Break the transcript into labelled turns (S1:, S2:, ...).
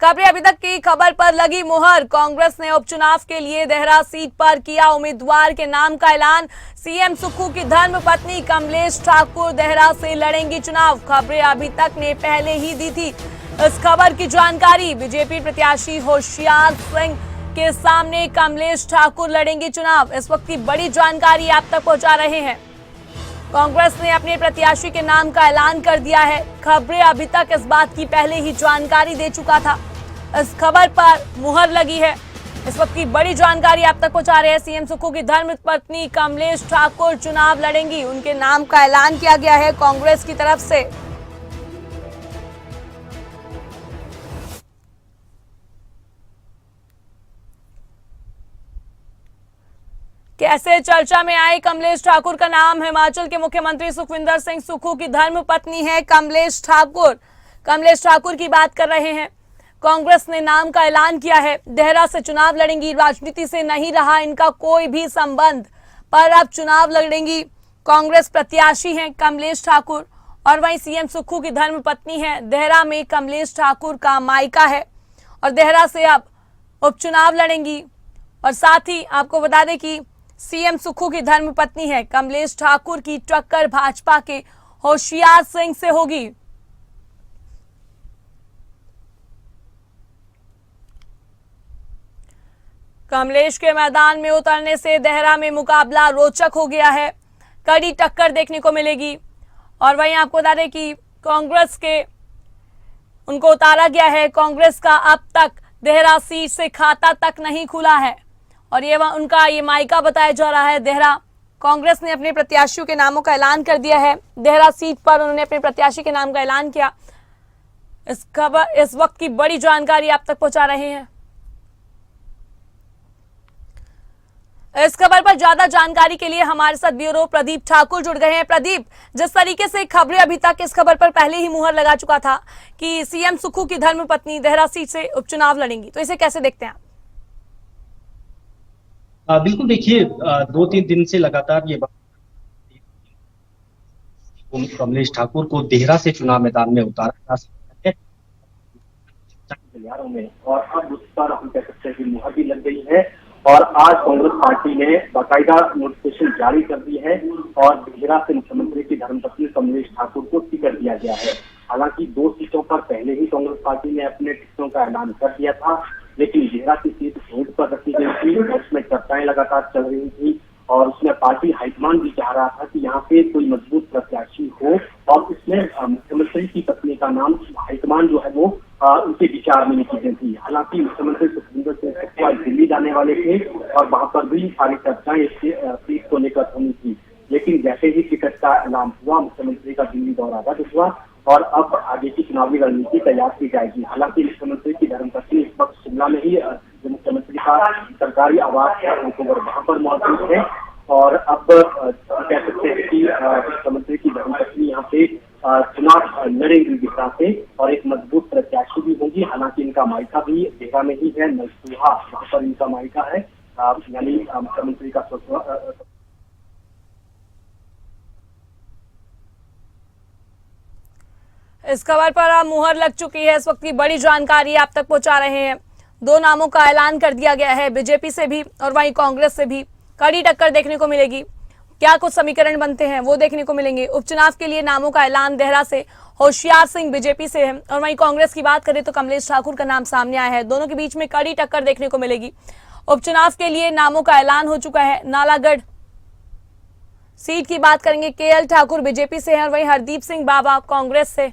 S1: खबरें अभी तक की खबर पर लगी मुहर। कांग्रेस ने उपचुनाव के लिए देहरा सीट पर किया उम्मीदवार के नाम का ऐलान। सीएम सुक्खू की धर्मपत्नी कमलेश ठाकुर देहरा से लड़ेंगी चुनाव। खबरें अभी तक ने पहले ही दी थी इस खबर की जानकारी। बीजेपी प्रत्याशी होशियार सिंह के सामने कमलेश ठाकुर लड़ेंगी चुनाव। इस वक्त की बड़ी जानकारी आप तक पहुंचा रहे हैं। कांग्रेस ने अपने प्रत्याशी के नाम का ऐलान कर दिया है। खबरें अभी तक इस बात की पहले ही जानकारी दे चुका था। इस खबर पर मुहर लगी है। इस वक्त की बड़ी जानकारी आप तक पहुंचा रहे हैं। सीएम सुक्खू की धर्मपत्नी कमलेश ठाकुर चुनाव लड़ेंगी। उनके नाम का ऐलान किया गया है कांग्रेस की तरफ से। कैसे चर्चा में आए कमलेश ठाकुर का नाम। हिमाचल के मुख्यमंत्री सुखविंदर सिंह सुक्खू की धर्मपत्नी है कमलेश ठाकुर। कमलेश ठाकुर की बात कर रहे हैं। कांग्रेस ने नाम का ऐलान किया है। देहरा से चुनाव लड़ेंगी। राजनीति से नहीं रहा इनका कोई भी संबंध, पर अब चुनाव लड़ेंगी। कांग्रेस प्रत्याशी हैं कमलेश ठाकुर और वहीं सीएम सुक्खू की धर्मपत्नी है। देहरा में कमलेश ठाकुर का मायका है और देहरा से अब उपचुनाव लड़ेंगी। और साथ ही आपको बता दें कि सीएम सुक्खू की धर्मपत्नी है कमलेश ठाकुर की टक्कर भाजपा के होशियार सिंह से होगी। कमलेश के मैदान में उतरने से देहरा में मुकाबला रोचक हो गया है। कड़ी टक्कर देखने को मिलेगी। और वहीं आपको बता दें कि कांग्रेस के उनको उतारा गया है। कांग्रेस का अब तक देहरा सीट से खाता तक नहीं खुला है और उनका ये मायका बताया जा रहा है देहरा। कांग्रेस ने अपने प्रत्याशियों के नामों का ऐलान कर दिया है। देहरा सीट पर उन्होंने अपने प्रत्याशी के नाम का ऐलान किया। इस वक्त की बड़ी जानकारी आप तक पहुंचा रहे हैं। इस खबर पर ज्यादा जानकारी के लिए हमारे साथ ब्यूरो प्रदीप ठाकुर जुड़ गए हैं। प्रदीप, जिस तरीके से खबरें अभी तक इस खबर पर पहले ही मुहर लगा चुका था कि सीएम सुक्खू की धर्मपत्नी देहरा सीट से उपचुनाव लड़ेंगी, तो इसे कैसे देखते हैं आप?
S2: बिल्कुल, देखिए 2-3 दिन से लगातार ये बात कमलेश ठाकुर को देहरा से चुनाव मैदान में उतारा जा सकता है तैयारों में, और अब उस पर हम कह सकते हैं कि मुहर भी लग गई है। और आज कांग्रेस पार्टी ने बाकायदा नोटिफिकेशन जारी कर दी है और देहरा से मुख्यमंत्री की धर्मपत्नी कमलेश ठाकुर को टिकट दिया गया है। हालांकि 2 सीटों पर पहले ही कांग्रेस पार्टी ने अपने टिकटों का ऐलान कर दिया था, लेकिन देहरा की सीट होल्ड पर रखी गई थी। उसमें चर्चाएं लगातार चल रही थी और उसमें पार्टी हाईकमान भी चाह रहा था कि यहाँ पे कोई मजबूत प्रत्याशी हो, और उसमें मुख्यमंत्री की पत्नी का नाम हाईकमान जो है वो उनके विचार में चीजें थी। हालांकि मुख्यमंत्री सुखविंदर सिंह सुक्खू आज दिल्ली जाने वाले थे और वहां पर भी सारी चर्चाएं इसके सीट को लेकर होनी थी, लेकिन जैसे ही टिकट का ऐलान हुआ, मुख्यमंत्री का दिल्ली दौरा रद्द हुआ और अब आगे की चुनावी रणनीति तैयार की जाएगी। हालांकि मुख्यमंत्री की धर्मपत्नी इस वक्त शिमला में ही जो मुख्यमंत्री का सरकारी आवास है वहां पर मौजूद है और अब कह सकते हैं कि मुख्यमंत्री की धर्मपत्नी यहाँ पे चुनाव लड़ेंगी देहरा से और एक मजबूत प्रत्याशी भी होंगी। हालांकि इनका मायका भी देहरा में ही है, नलसूहा वहां पर इनका मायका है, यानी मुख्यमंत्री का
S1: इस खबर पर मुहर लग चुकी है। इस वक्त की बड़ी जानकारी आप तक पहुंचा रहे हैं। 2 नामों का ऐलान कर दिया गया है, बीजेपी से भी और वहीं कांग्रेस से भी। कड़ी टक्कर देखने को मिलेगी। क्या कुछ समीकरण बनते हैं वो देखने को मिलेंगे। उपचुनाव के लिए नामों का ऐलान देहरा से होशियार सिंह बीजेपी से है और वहीं कांग्रेस की बात करें तो कमलेश ठाकुर का नाम सामने आया है। दोनों के बीच में कड़ी टक्कर देखने को मिलेगी। उपचुनाव के लिए नामों का ऐलान हो चुका है। नालागढ़ सीट की बात करेंगे, केएल ठाकुर बीजेपी से है और वहीं हरदीप सिंह बाबा कांग्रेस से।